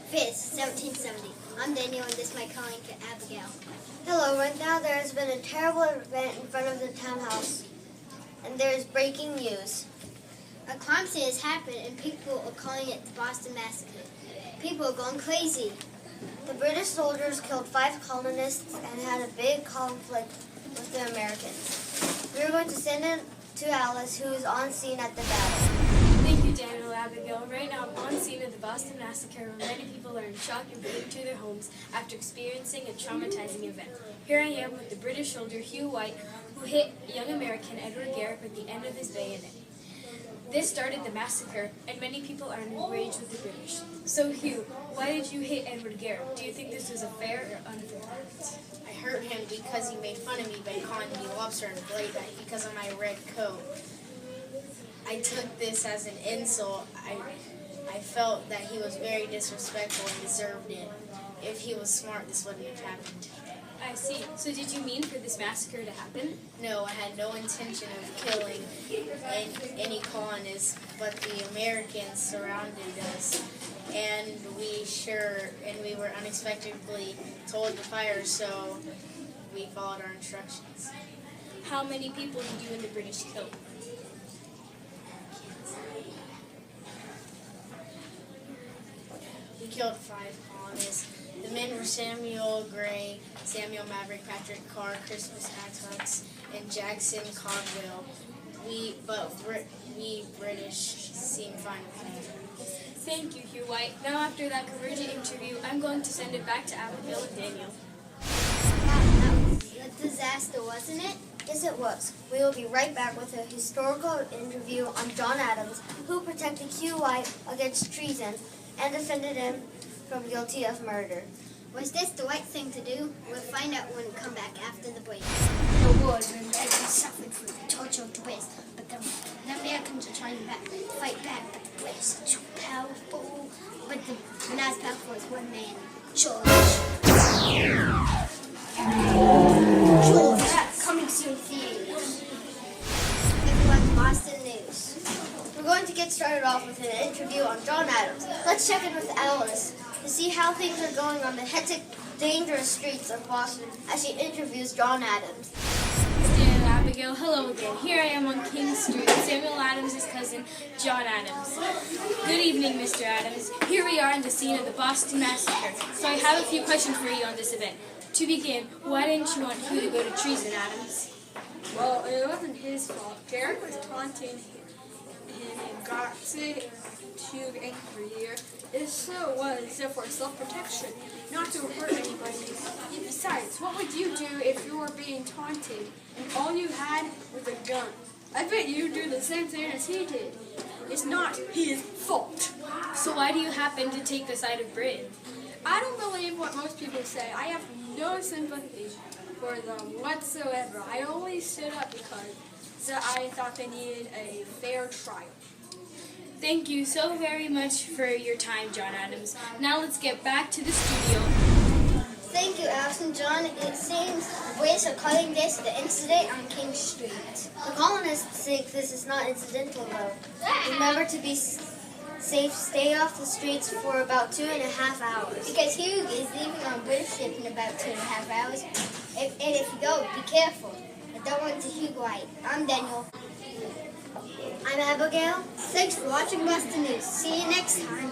5th, 1770. I'm Daniel and this is my calling to Abigail. Hello, right now there has been a terrible event in front of the townhouse, and there is breaking news. A crime scene has happened and people are calling it the Boston Massacre. People are going crazy. The British soldiers killed 5 colonists and had a big conflict with the Americans. We are going to send it to Alice, who is on scene at the battle. Thank you, Daniel and Abigail. Right now, I'm on scene of the Boston Massacre, where many people are in shock and fleeing to their homes after experiencing a traumatizing event. Here I am with the British soldier Hugh White, who hit young American Edward Garrett with the end of his bayonet. This started the massacre, and many people are enraged with the British. So, Hugh, why did you hit Edward Garrett? Do you think this was a fair or unfair fight? I hurt him because he made fun of me by calling me lobster and blade knife because of my red coat. I took this as an insult. I felt that he was very disrespectful and deserved it. If he was smart, this wouldn't have happened. I see. So did you mean for this massacre to happen? No, I had no intention of killing any colonists, but the Americans surrounded us, and we were unexpectedly told to fire, so we followed our instructions. How many people did you and the British kill? We killed 5 colonists. The men were Samuel Gray, Samuel Maverick, Patrick Carr, Christmas Attucks, and Jackson Cogwell. We British seemed fine with me. Thank you, Hugh White. Now after that courageous interview, I'm going to send it back to Abigail and Daniel. That was a disaster, wasn't it? Yes, it was. We will be right back with a historical interview on John Adams, who protected Hugh White against treason and defended him from guilty of murder. Was this the right thing to do? We'll find out when we come back after the break. The war Americans suffered from the torture of the West, but the Americans are trying to fight back, but the West is too powerful. But not as powerful as one man, George. George, coming soon theaters. Everyone's Boston News. We're going to get started off with an interview on John Adams. Let's check in with Alice to see how things are going on the hectic, dangerous streets of Boston as she interviews John Adams. Dan and Abigail, hello again. Here I am on King Street with Samuel Adams' cousin, John Adams. Good evening, Mr. Adams. Here we are in the scene of the Boston Massacre. So I have a few questions for you on this event. To begin, why didn't you want Hugh to go to treason, Adams? Well, it wasn't his fault. Garrett was taunting him and got too angry. So it was for self-protection, not to hurt anybody. Besides, what would you do if you were being taunted and all you had was a gun? I bet you'd do the same thing as he did. It's not his fault. So why do you happen to take the side of Britain? I don't believe what most people say. I have no sympathy for them whatsoever. I only stood up because I thought they needed a fair trial. Thank you so very much for your time, John Adams. Now let's get back to the studio. Thank you, Alice and John. It seems the Brits are calling this the incident on King Street. The colonists think this is not incidental, though. Remember to be safe, stay off the streets for about 2.5 hours. Because Hugh is leaving on a British ship in about 2.5 hours. And if you go, be careful. I don't want to Hugh White. I'm Daniel. I'm Abigail. Thanks for watching Boston News. See you next time.